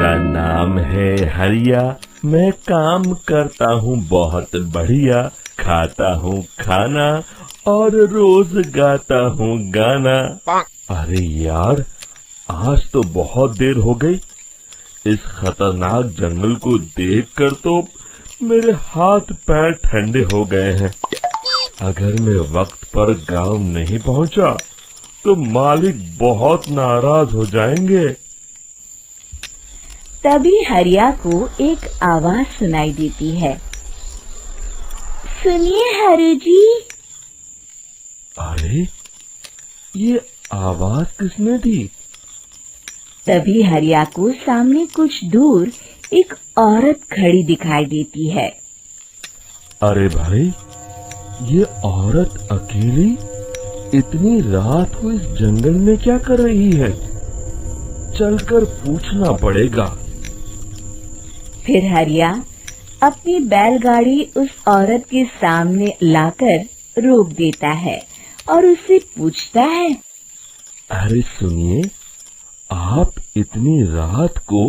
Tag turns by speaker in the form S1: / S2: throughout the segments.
S1: मेरा नाम है हरिया, मैं काम करता हूँ बहुत बढ़िया, खाता हूँ खाना और रोज गाता हूँ गाना। अरे यार, आज तो बहुत देर हो गई। इस खतरनाक जंगल को देखकर तो मेरे हाथ पैर ठंडे हो गए हैं। अगर मैं वक्त पर गांव नहीं पहुंचा तो मालिक बहुत नाराज हो जाएंगे।
S2: तभी हरिया को एक आवाज सुनाई देती है। सुनिए हरु जी।
S1: अरे, ये आवाज किसने दी?
S2: तभी हरिया को सामने कुछ दूर एक औरत खड़ी दिखाई देती है।
S1: अरे भाई, ये औरत अकेली इतनी रात को इस जंगल में क्या कर रही है? चलकर पूछना पड़ेगा।
S2: फिर हरिया अपनी बैलगाड़ी उस औरत के सामने लाकर रोक देता है और उससे पूछता है।
S1: अरे सुनिए, आप इतनी रात को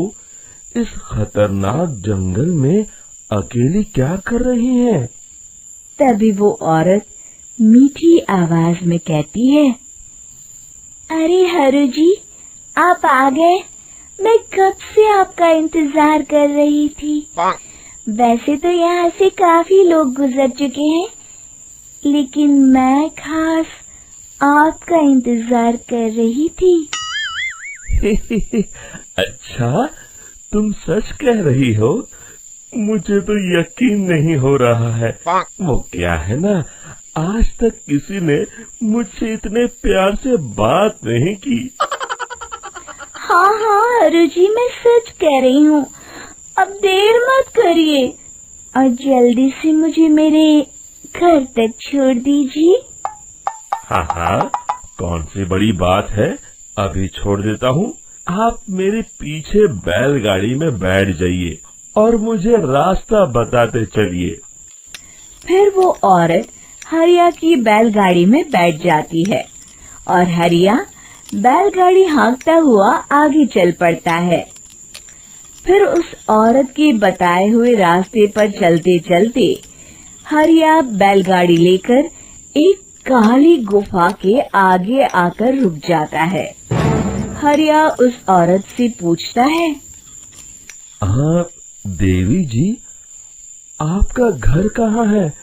S1: इस खतरनाक जंगल में अकेली क्या कर रही हैं?
S2: तभी वो औरत मीठी आवाज में कहती है। अरे हरु जी, आप आ गए। मैं कब से आपका इंतजार कर रही थी। वैसे तो यहाँ से काफी लोग गुजर चुके हैं, लेकिन मैं खास आपका इंतजार कर रही थी।
S1: अच्छा, तुम सच कह रही हो? मुझे तो यकीन नहीं हो रहा है। वो क्या है ना, आज तक किसी ने मुझसे इतने प्यार से बात नहीं की।
S2: हाँ हरु जी, मैं सच कह रही हूँ। अब देर मत करिए और जल्दी से मुझे मेरे घर तक छोड़ दीजिए।
S1: हाँ, कौन सी बड़ी बात है, अभी छोड़ देता हूँ। आप मेरे पीछे बैलगाड़ी में बैठ जाइए और मुझे रास्ता बताते चलिए।
S2: फिर वो औरत हरिया की बैलगाड़ी में बैठ जाती है और हरिया बैलगाड़ी हाँकता हुआ आगे चल पड़ता है। फिर उस औरत के बताए हुए रास्ते पर चलते चलते हरिया बैलगाड़ी लेकर एक काली गुफा के आगे आकर रुक जाता है। हरिया उस औरत से पूछता है।
S1: हाँ देवी जी, आपका घर कहाँ है?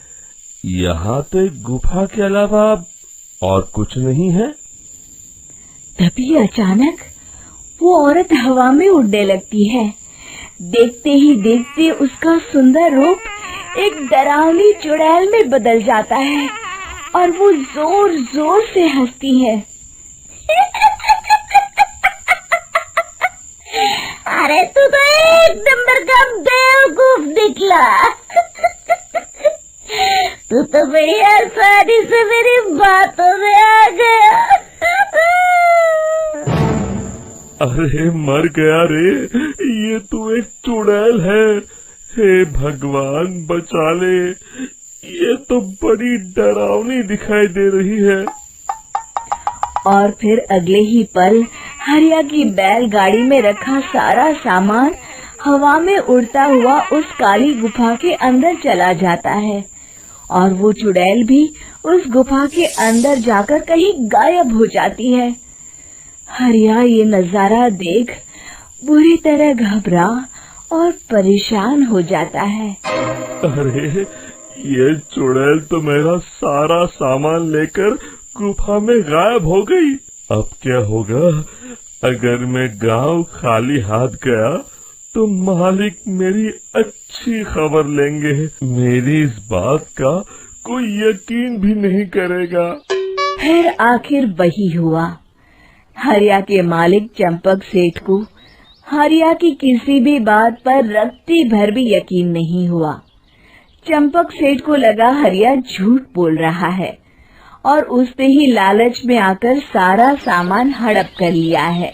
S1: यहाँ तो एक गुफा के अलावा और कुछ नहीं है।
S2: तभी अचानक वो औरत हवा में उड़ने लगती है। देखते ही देखते उसका सुंदर रूप एक डरावनी चुड़ैल में बदल जाता है और वो जोर जोर से हंसती है। अरे तू तो एक नंबर का बेवकूफ निकला। तू तो बड़ी आसानी से मेरी बातों में आ गया।
S1: अरे मर गया रे, ये तू एक चुड़ैल है। हे भगवान बचा ले, ये तो बड़ी डरावनी दिखाई दे रही है।
S2: और फिर अगले ही पल हरिया की बैलगाड़ी में रखा सारा सामान हवा में उड़ता हुआ उस काली गुफा के अंदर चला जाता है और वो चुड़ैल भी उस गुफा के अंदर जाकर कहीं गायब हो जाती है। हरिया ये नजारा देख बुरी तरह घबरा और परेशान हो जाता है।
S1: अरे, ये चुड़ैल तो मेरा सारा सामान लेकर गुफा में गायब हो गई। अब क्या होगा? अगर मैं गांव खाली हाथ गया तो मालिक मेरी अच्छी खबर लेंगे। मेरी इस बात का कोई यकीन भी नहीं करेगा।
S2: फिर आखिर वही हुआ। हरिया के मालिक चंपक सेठ को हरिया की किसी भी बात पर रत्ती भर भी यकीन नहीं हुआ। चंपक सेठ को लगा हरिया झूठ बोल रहा है और उसने ही लालच में आकर सारा सामान हड़प कर लिया है।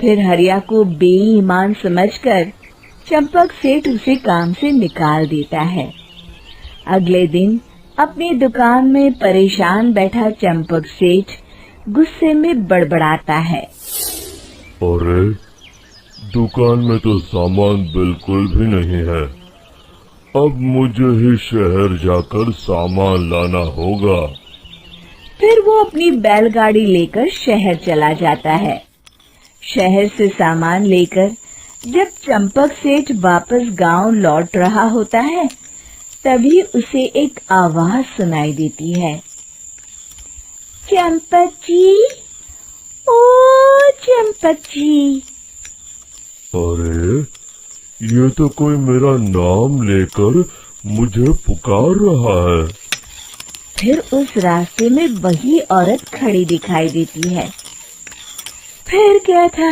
S2: फिर हरिया को बेईमान समझकर चंपक सेठ उसे काम से निकाल देता है। अगले दिन अपनी दुकान में परेशान बैठा चंपक सेठ गुस्से में बड़बड़ाता है।
S1: अरे, दुकान में तो सामान बिल्कुल भी नहीं है। अब मुझे ही शहर जाकर सामान लाना होगा।
S2: फिर वो अपनी बैलगाड़ी लेकर शहर चला जाता है। शहर से सामान लेकर जब चंपक सेठ वापस गांव लौट रहा होता है, तभी उसे एक आवाज सुनाई देती है। चंपक जी, ओ चंपक जी।
S1: अरे, ये तो कोई मेरा नाम लेकर मुझे पुकार रहा है।
S2: फिर उस रास्ते में वही औरत खड़ी दिखाई देती है। फिर क्या था,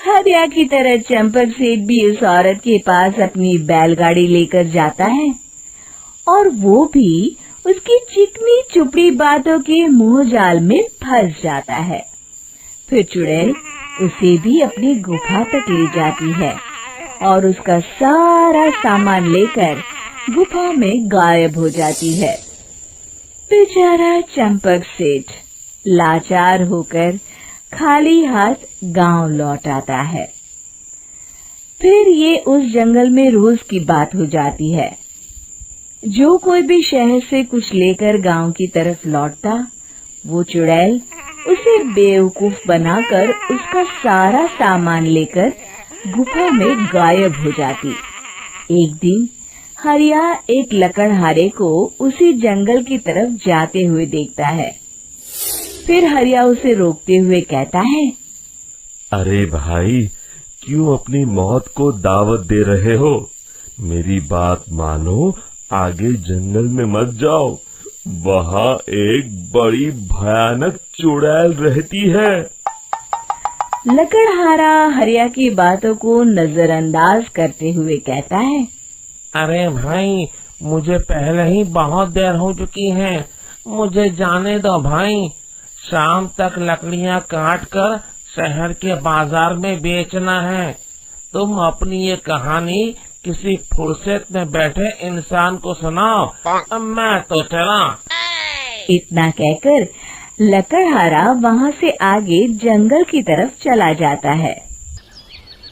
S2: हरिया की तरह चंपक सेठ भी उस औरत के पास अपनी बैलगाड़ी लेकर जाता है और वो भी उसकी चिकनी चुपड़ी बातों के मुंह जाल में फंस जाता है। फिर चुड़ैल उसे भी अपनी गुफा तक ले जाती है और उसका सारा सामान लेकर गुफा में गायब हो जाती है। बेचारा चंपक सेठ लाचार होकर खाली हाथ गांव लौट आता है। फिर ये उस जंगल में रोज की बात हो जाती है। जो कोई भी शहर से कुछ लेकर गांव की तरफ लौटता, वो चुड़ैल उसे बेवकूफ बनाकर उसका सारा सामान लेकर गुफा में गायब हो जाती। एक दिन हरिया एक लकड़हारे को उसी जंगल की तरफ जाते हुए देखता है। फिर हरिया उसे रोकते हुए कहता है,
S1: अरे भाई, क्यों अपनी मौत को दावत दे रहे हो? मेरी बात मानो, आगे जंगल में मत जाओ। वहाँ एक बड़ी भयानक चुड़ैल रहती है।
S2: लकड़हारा हरिया की बातों को नजरअंदाज करते हुए कहता है,
S3: अरे भाई, मुझे पहले ही बहुत देर हो चुकी है, मुझे जाने दो भाई। शाम तक लकड़ियाँ काट कर शहर के बाजार में बेचना है। तुम अपनी ये कहानी किसी फुर्सत में बैठे इंसान को सुनाओ, अब मैं तो चला।
S2: इतना कहकर लकड़हारा वहाँ से आगे जंगल की तरफ चला जाता है।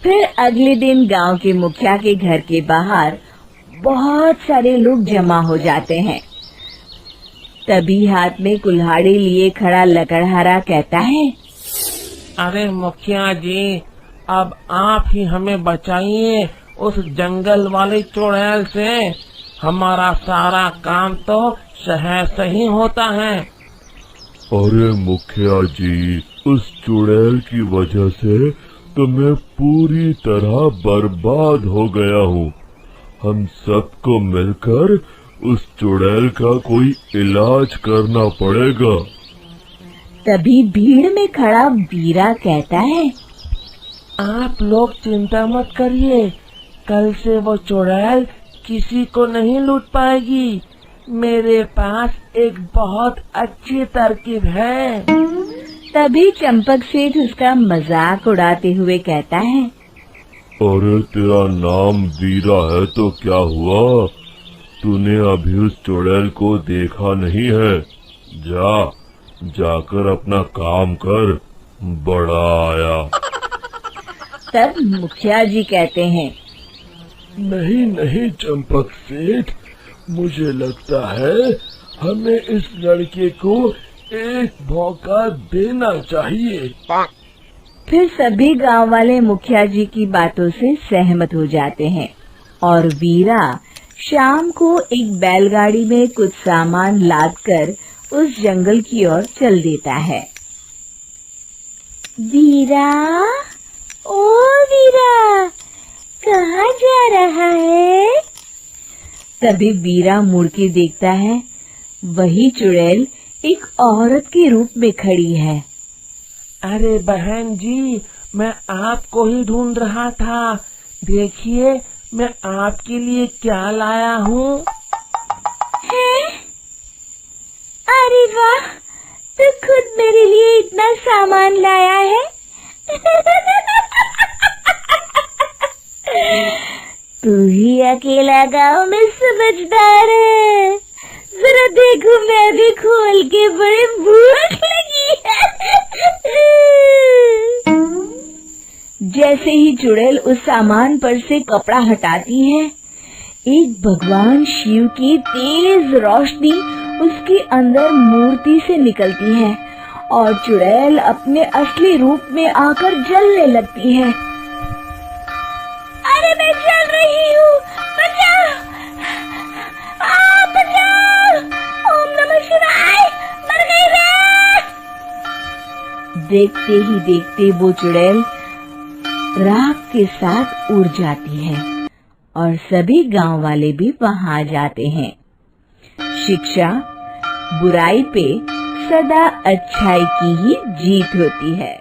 S2: फिर अगले दिन गांव के मुखिया के घर के बाहर बहुत सारे लोग जमा हो जाते हैं। तभी हाथ में कुल्हाड़ी लिए खड़ा लकड़हारा कहता है,
S3: अरे मुखिया जी, अब आप ही हमें बचाइए उस जंगल वाली चुड़ैल से। हमारा सारा काम तो शहर से ही होता है।
S1: अरे मुखिया जी, उस चुड़ैल की वजह से तो मैं पूरी तरह बर्बाद हो गया हूँ। हम सबको मिलकर उस चुड़ैल का कोई इलाज करना पड़ेगा।
S2: तभी भीड़ में खड़ा वीरा कहता है,
S3: आप लोग चिंता मत करिए, कल से वो चुड़ैल किसी को नहीं लूट पाएगी। मेरे पास एक बहुत अच्छी तरकीब है।
S2: तभी चंपक सेठ उसका मजाक उड़ाते हुए कहता है,
S1: अरे तेरा नाम वीरा है तो क्या हुआ? तूने अभी उस चुड़ैल को देखा नहीं है? जाकर अपना काम कर, बड़ा आया।
S2: तब मुखिया जी कहते हैं,
S1: नहीं नहीं चंपक सेठ, मुझे लगता है हमें इस लड़के को एक मौका देना चाहिए।
S2: फिर सभी गांव वाले मुखिया जी की बातों से सहमत हो जाते हैं और वीरा शाम को एक बैलगाड़ी में कुछ सामान लादकर उस जंगल की ओर चल देता है। वीरा, ओ वीरा, कहाँ जा रहा है? तभी वीरा मुड़ के देखता है, वही चुड़ैल एक औरत के रूप में खड़ी है।
S3: अरे बहन जी, मैं आपको ही ढूंढ रहा था। देखिए, मैं आपके लिए क्या लाया हूँ।
S2: अरे वाह, तू खुद मेरे लिए इतना सामान लाया है। तू ही अकेला गांव में समझदार है। जरा देखो, मैं भी खोल के बड़े भूख लगी है। जैसे ही चुड़ैल उस सामान पर से कपड़ा हटाती है, एक भगवान शिव की तेज रोशनी उसके अंदर मूर्ति से निकलती है और चुड़ैल अपने असली रूप में आकर जलने लगती है। अरे मैं जल रही हूँ, बचाओ! बचाओ! ओम नमः शिवाय! मर गई मैं! देखते ही देखते वो चुड़ैल राख के साथ उड़ जाती है और सभी गांव वाले भी वहां जाते हैं। शिक्षा बुराई पे सदा अच्छाई की ही जीत होती है।